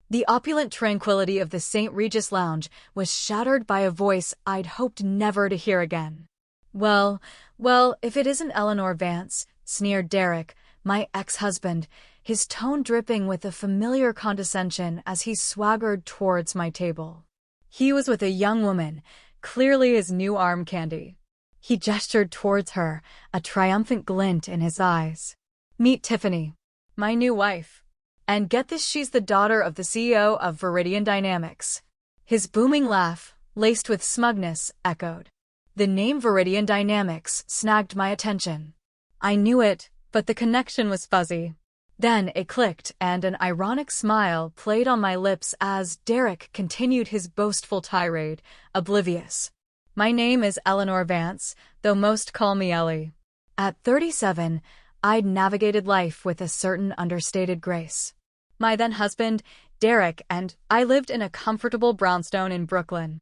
The opulent tranquility of the St. Regis Lounge was shattered by a voice I'd hoped never to hear again. Well, if it isn't Eleanor Vance, sneered Derek, my ex-husband, his tone dripping with a familiar condescension as he swaggered towards my table. He was with a young woman, clearly his new arm candy. He gestured towards her, a triumphant glint in his eyes. Meet Tiffany, my new wife. And get this, she's the daughter of the CEO of Viridian Dynamics. His booming laugh, laced with smugness, echoed. The name Viridian Dynamics snagged my attention. I knew it, but the connection was fuzzy. Then it clicked, and an ironic smile played on my lips as Derek continued his boastful tirade, oblivious. My name is Eleanor Vance, though most call me Ellie. At 37, I'd navigated life with a certain understated grace. My then-husband, Derek, and I lived in a comfortable brownstone in Brooklyn.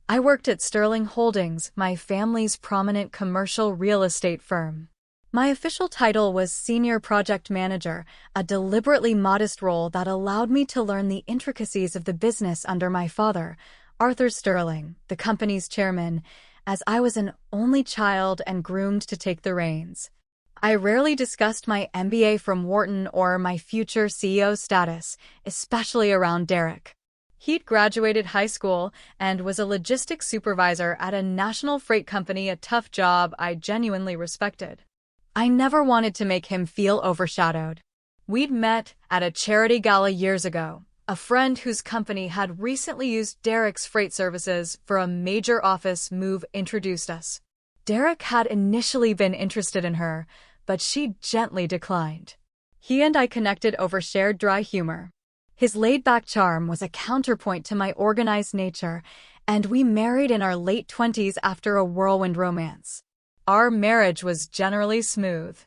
I worked at Sterling Holdings, my family's prominent commercial real estate firm. My official title was Senior Project Manager, a deliberately modest role that allowed me to learn the intricacies of the business under my father, Arthur Sterling, the company's chairman, as I was an only child and groomed to take the reins. I rarely discussed my MBA from Wharton or my future CEO status, especially around Derek. He'd graduated high school and was a logistics supervisor at a national freight company, a tough job I genuinely respected. I never wanted to make him feel overshadowed. We'd met at a charity gala years ago. A friend whose company had recently used Derek's freight services for a major office move introduced us. Derek had initially been interested in her, but she gently declined. He and I connected over shared dry humor. His laid-back charm was a counterpoint to my organized nature, and we married in our late 20s after a whirlwind romance. Our marriage was generally smooth.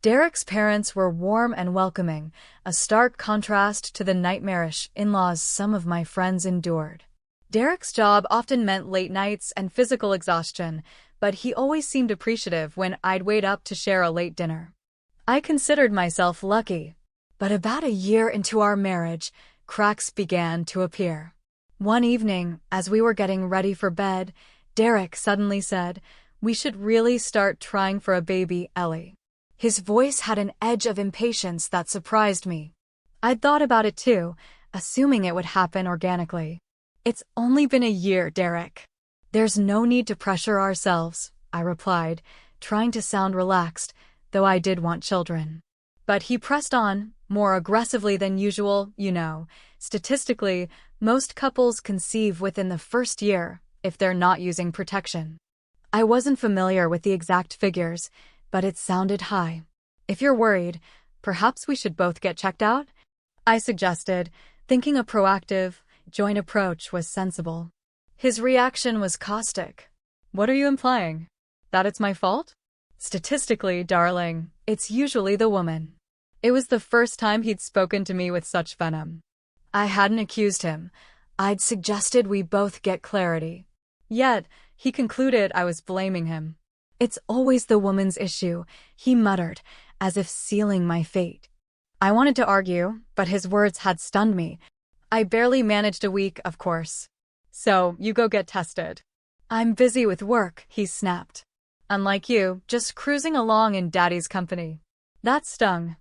Derek's parents were warm and welcoming, a stark contrast to the nightmarish in-laws some of my friends endured. Derek's job often meant late nights and physical exhaustion, but he always seemed appreciative when I'd wait up to share a late dinner. I considered myself lucky, but about a year into our marriage, cracks began to appear. One evening, as we were getting ready for bed, Derek suddenly said, "We should really start trying for a baby, Ellie." His voice had an edge of impatience that surprised me. I'd thought about it too, assuming it would happen organically. "It's only been a year, Derek. There's no need to pressure ourselves," I replied, trying to sound relaxed, though I did want children. But he pressed on, more aggressively than usual. Statistically, most couples conceive within the first year, if they're not using protection. I wasn't familiar with the exact figures, but it sounded high. "If you're worried, perhaps we should both get checked out?" I suggested, thinking a proactive, joint approach was sensible. His reaction was caustic. "What are you implying? That it's my fault?" "Statistically, darling, it's usually the woman." It was the first time he'd spoken to me with such venom. I hadn't accused him. I'd suggested we both get clarity. Yet, he concluded I was blaming him. "It's always the woman's issue," he muttered, as if sealing my fate. I wanted to argue, but his words had stunned me. "I barely managed a week, of course. So, you go get tested." "I'm busy with work," he snapped. "Unlike you, just cruising along in Daddy's company." That stung.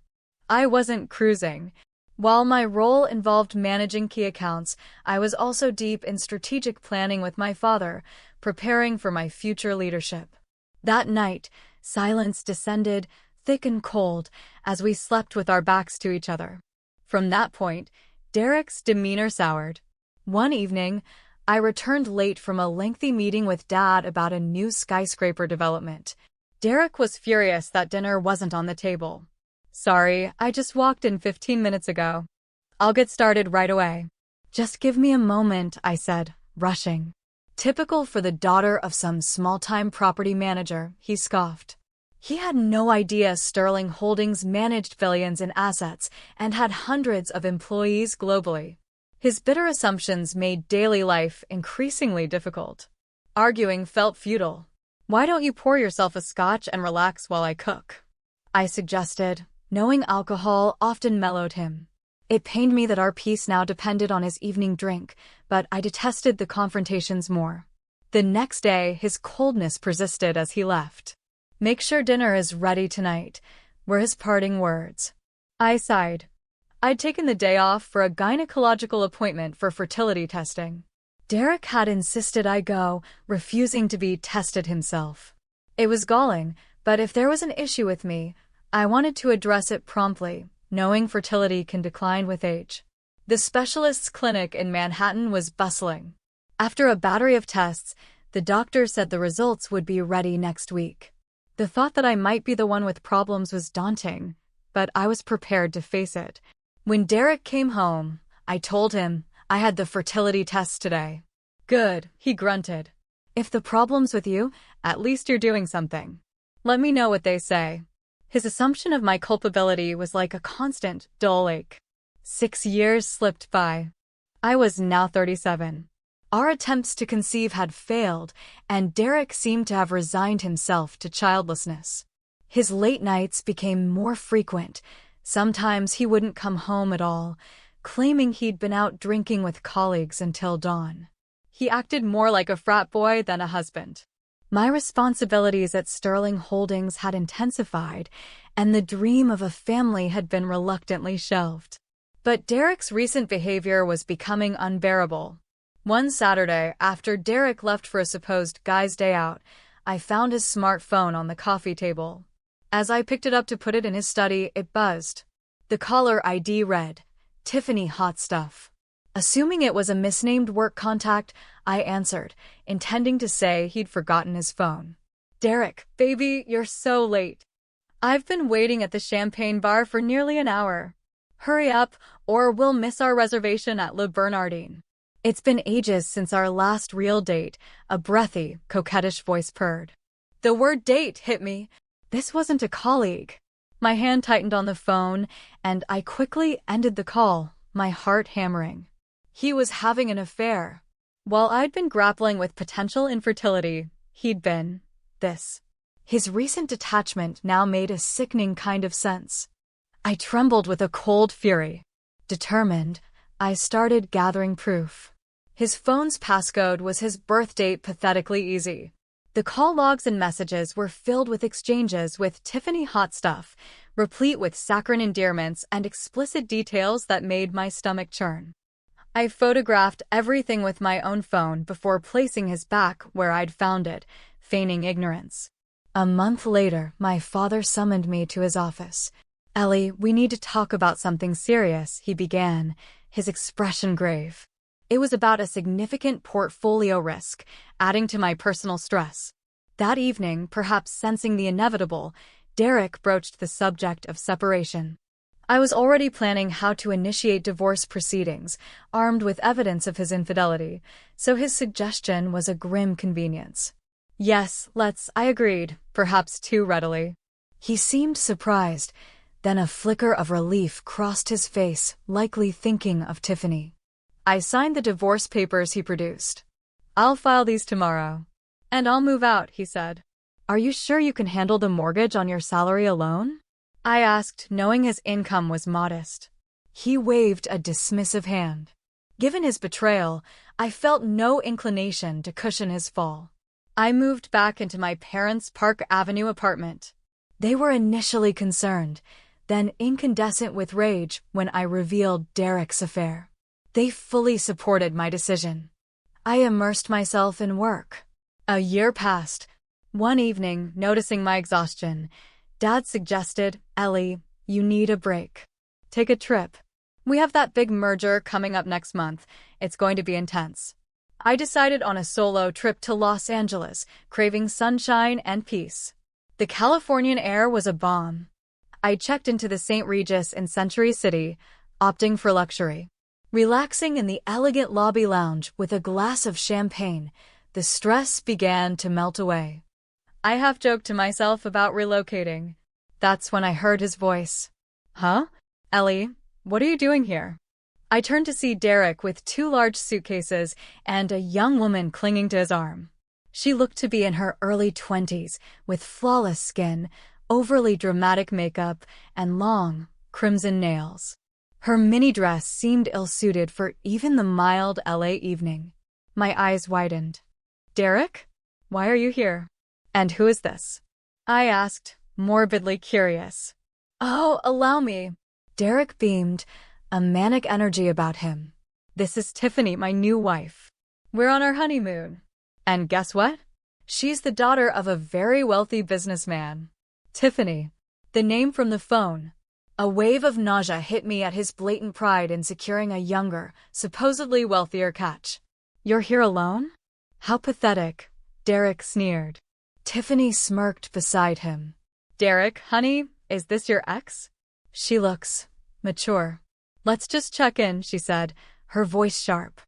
I wasn't cruising. While my role involved managing key accounts, I was also deep in strategic planning with my father, preparing for my future leadership. That night, silence descended, thick and cold, as we slept with our backs to each other. From that point, Derek's demeanor soured. One evening, I returned late from a lengthy meeting with Dad about a new skyscraper development. Derek was furious that dinner wasn't on the table. "Sorry, I just walked in 15 minutes ago. I'll get started right away." "Just give me a moment," I said, rushing. "Typical for the daughter of some small-time property manager," he scoffed. He had no idea Sterling Holdings managed billions in assets and had hundreds of employees globally. His bitter assumptions made daily life increasingly difficult. Arguing felt futile. "Why don't you pour yourself a scotch and relax while I cook?" I suggested, knowing alcohol often mellowed him. It pained me that our peace now depended on his evening drink, but I detested the confrontations more. The next day, his coldness persisted as he left. "Make sure dinner is ready tonight," were his parting words. I sighed. I'd taken the day off for a gynecological appointment for fertility testing. Derek had insisted I go, refusing to be tested himself. It was galling, but if there was an issue with me, I wanted to address it promptly, knowing fertility can decline with age. The specialist's clinic in Manhattan was bustling. After a battery of tests, the doctor said the results would be ready next week. The thought that I might be the one with problems was daunting, but I was prepared to face it. When Derek came home, I told him I had the fertility tests today. "Good," he grunted. "If the problem's with you, at least you're doing something. Let me know what they say." His assumption of my culpability was like a constant, dull ache. 6 years slipped by. I was now 37. Our attempts to conceive had failed, and Derek seemed to have resigned himself to childlessness. His late nights became more frequent. Sometimes he wouldn't come home at all, claiming he'd been out drinking with colleagues until dawn. He acted more like a frat boy than a husband. My responsibilities at Sterling Holdings had intensified, and the dream of a family had been reluctantly shelved. But Derek's recent behavior was becoming unbearable. One Saturday, after Derek left for a supposed guy's day out, I found his smartphone on the coffee table. As I picked it up to put it in his study, it buzzed. The caller ID read, "Tiffany Hot Stuff." Assuming it was a misnamed work contact, I answered, intending to say he'd forgotten his phone. "Derek, baby, you're so late. I've been waiting at the champagne bar for nearly an hour. Hurry up, or we'll miss our reservation at Le Bernardin." "It's been ages since our last real date," a breathy, coquettish voice purred. The word date hit me. This wasn't a colleague. My hand tightened on the phone, and I quickly ended the call, my heart hammering. He was having an affair. While I'd been grappling with potential infertility, he'd been this. His recent detachment now made a sickening kind of sense. I trembled with a cold fury. Determined, I started gathering proof. His phone's passcode was his birth date, pathetically easy. The call logs and messages were filled with exchanges with Tiffany Hot Stuff, replete with saccharine endearments and explicit details that made my stomach churn. I photographed everything with my own phone before placing his back where I'd found it, feigning ignorance. A month later, my father summoned me to his office. "Ellie, we need to talk about something serious," he began, his expression grave. It was about a significant portfolio risk, adding to my personal stress. That evening, perhaps sensing the inevitable, Derek broached the subject of separation. I was already planning how to initiate divorce proceedings, armed with evidence of his infidelity, so his suggestion was a grim convenience. "Yes, let's," I agreed, perhaps too readily. He seemed surprised, then a flicker of relief crossed his face, likely thinking of Tiffany. I signed the divorce papers he produced. "I'll file these tomorrow. And I'll move out," he said. "Are you sure you can handle the mortgage on your salary alone?" I asked, knowing his income was modest. He waved a dismissive hand. Given his betrayal, I felt no inclination to cushion his fall. I moved back into my parents' Park Avenue apartment. They were initially concerned, then incandescent with rage when I revealed Derek's affair. They fully supported my decision. I immersed myself in work. A year passed. One evening, noticing my exhaustion, Dad suggested, "Ellie, you need a break. Take a trip. We have that big merger coming up next month. It's going to be intense." I decided on a solo trip to Los Angeles, craving sunshine and peace. The Californian air was a balm. I checked into the St. Regis in Century City, opting for luxury. Relaxing in the elegant lobby lounge with a glass of champagne, the stress began to melt away. I half-joked to myself about relocating. That's when I heard his voice. "Huh? Ellie, what are you doing here?" I turned to see Derek with 2 large suitcases and a young woman clinging to his arm. She looked to be in her early 20s, with flawless skin, overly dramatic makeup, and long, crimson nails. Her mini dress seemed ill-suited for even the mild LA evening. My eyes widened. Derek? Why are you here? And who is this? I asked, morbidly curious. Oh, allow me. Derek beamed, a manic energy about him. This is Tiffany, my new wife. We're on our honeymoon. And guess what? She's the daughter of a very wealthy businessman. Tiffany. The name from the phone. A wave of nausea hit me at his blatant pride in securing a younger, supposedly wealthier catch. You're here alone? How pathetic, Derek sneered. Tiffany smirked beside him. Derek, honey, is this your ex? She looks mature. Let's just check in, she said, her voice sharp.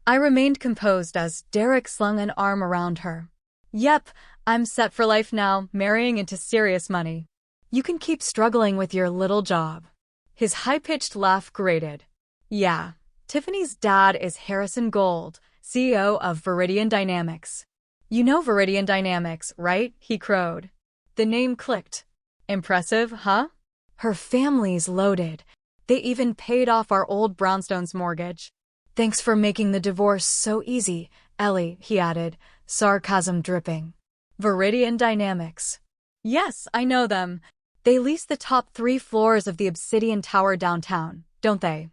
I remained composed as Derek slung an arm around her. Yep, I'm set for life now, marrying into serious money. You can keep struggling with your little job. His high-pitched laugh grated. Yeah, Tiffany's dad is Harrison Gold, CEO of Viridian Dynamics. You know Viridian Dynamics, right? He crowed. The name clicked. Impressive, huh? Her family's loaded. They even paid off our old brownstones mortgage. Thanks for making the divorce so easy, Ellie, he added, sarcasm dripping. Viridian Dynamics. Yes, I know them. They lease the top 3 floors of the Obsidian Tower downtown, don't they?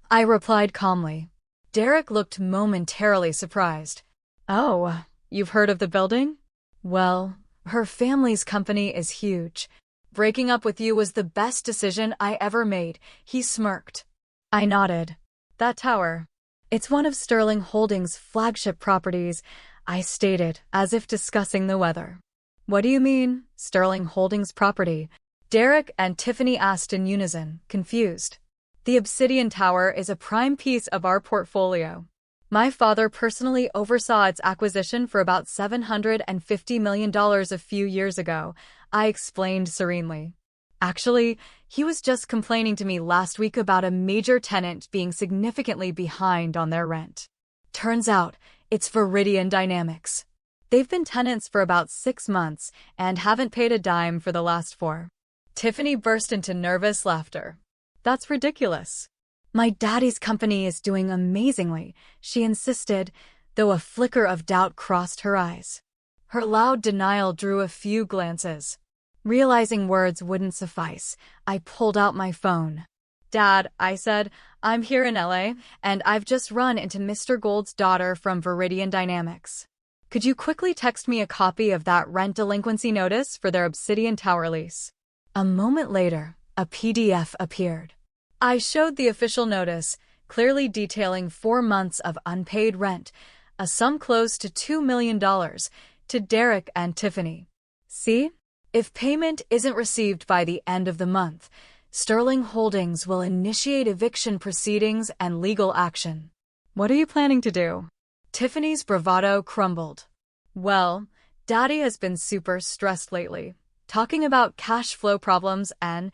I replied calmly. Derek looked momentarily surprised. Oh, you've heard of the building? Well, her family's company is huge. Breaking up with you was the best decision I ever made, he smirked. I nodded. That tower. It's one of Sterling Holdings' flagship properties, I stated, as if discussing the weather. What do you mean, Sterling Holdings property? Derek and Tiffany asked in unison, confused. The Obsidian Tower is a prime piece of our portfolio. My father personally oversaw its acquisition for about $750 million a few years ago, I explained serenely. Actually, he was just complaining to me last week about a major tenant being significantly behind on their rent. Turns out, it's Viridian Dynamics. They've been tenants for about 6 months and haven't paid a dime for the last 4. Tiffany burst into nervous laughter. That's ridiculous. My daddy's company is doing amazingly, she insisted, though a flicker of doubt crossed her eyes. Her loud denial drew a few glances. Realizing words wouldn't suffice, I pulled out my phone. Dad, I said, I'm here in LA, and I've just run into Mr. Gold's daughter from Viridian Dynamics. Could you quickly text me a copy of that rent delinquency notice for their Obsidian Tower lease? A moment later, a PDF appeared. I showed the official notice, clearly detailing 4 months of unpaid rent, a sum close to $2 million, to Derek and Tiffany. See? If payment isn't received by the end of the month, Sterling Holdings will initiate eviction proceedings and legal action. What are you planning to do? Tiffany's bravado crumbled. Well, Daddy has been super stressed lately, talking about cash flow problems and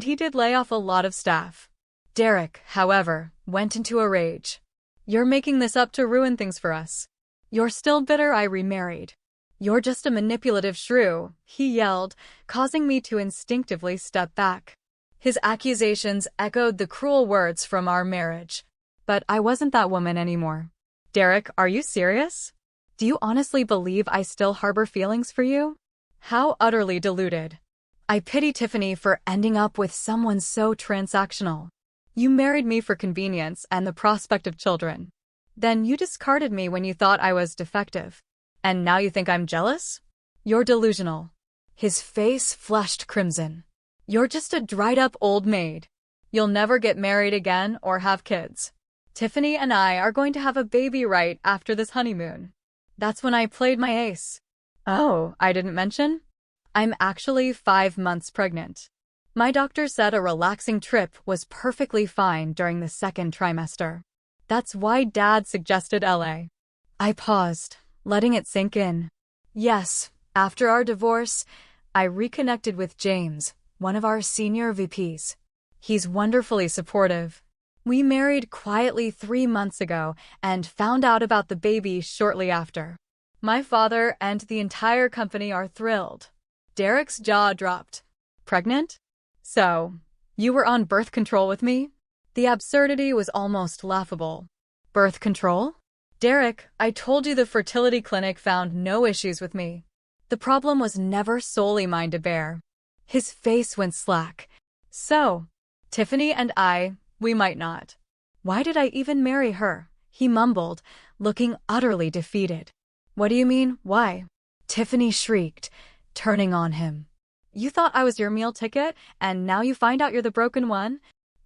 he did lay off a lot of staff. Derek, however, went into a rage. You're making this up to ruin things for us. You're still bitter I remarried. You're just a manipulative shrew, he yelled, causing me to instinctively step back. His accusations echoed the cruel words from our marriage. But I wasn't that woman anymore. Derek, are you serious? Do you honestly believe I still harbor feelings for you? How utterly deluded. I pity Tiffany for ending up with someone so transactional. You married me for convenience and the prospect of children. Then you discarded me when you thought I was defective. And now you think I'm jealous? You're delusional. His face flushed crimson. You're just a dried-up old maid. You'll never get married again or have kids. Tiffany and I are going to have a baby right after this honeymoon. That's when I played my ace. Oh, I didn't mention? I'm actually 5 months pregnant. My doctor said a relaxing trip was perfectly fine during the 2nd trimester. That's why Dad suggested LA. I paused, letting it sink in. Yes, after our divorce, I reconnected with James, one of our senior VPs. He's wonderfully supportive. We married quietly 3 months ago and found out about the baby shortly after. My father and the entire company are thrilled. Derek's jaw dropped. Pregnant? So, you were on birth control with me? The absurdity was almost laughable. Birth control? Derek, I told you the fertility clinic found no issues with me. The problem was never solely mine to bear. His face went slack. So, Tiffany and we might not. Why did I even marry her? He mumbled, looking utterly defeated. What do you mean, why? Tiffany shrieked, turning on him. You thought I was your meal ticket, and now you find out you're the broken one?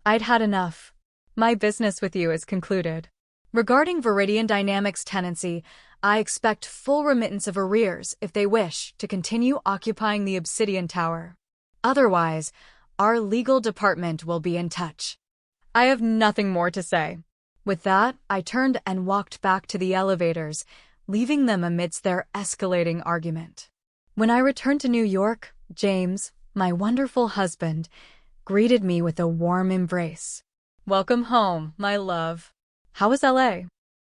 I'd had enough. My business with you is concluded. Regarding Viridian Dynamics' tenancy, I expect full remittance of arrears if they wish to continue occupying the Obsidian Tower. Otherwise, our legal department will be in touch. I have nothing more to say. With that, I turned and walked back to the elevators, leaving them amidst their escalating argument. When I returned to New York, James, my wonderful husband, greeted me with a warm embrace. Welcome home, my love. How was LA?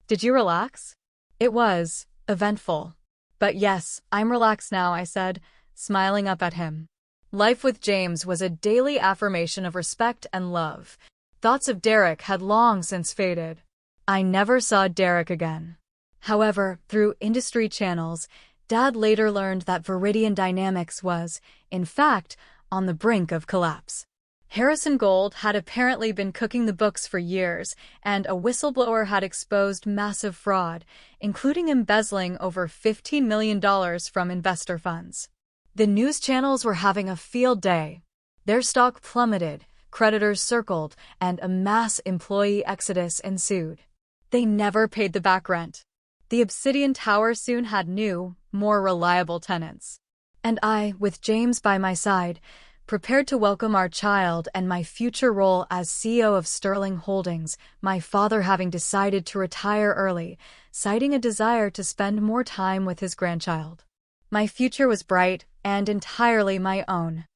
Did you relax? It was eventful. But yes, I'm relaxed now, I said, smiling up at him. Life with James was a daily affirmation of respect and love. Thoughts of Derek had long since faded. I never saw Derek again. However, through industry channels, Dad later learned that Viridian Dynamics was, in fact, on the brink of collapse. Harrison Gold had apparently been cooking the books for years, and a whistleblower had exposed massive fraud, including embezzling over $15 million from investor funds. The news channels were having a field day. Their stock plummeted, creditors circled, and a mass employee exodus ensued. They never paid the back rent. The Obsidian Tower soon had new, more reliable tenants. And I, with James by my side, prepared to welcome our child and my future role as CEO of Sterling Holdings, my father having decided to retire early, citing a desire to spend more time with his grandchild. My future was bright and entirely my own.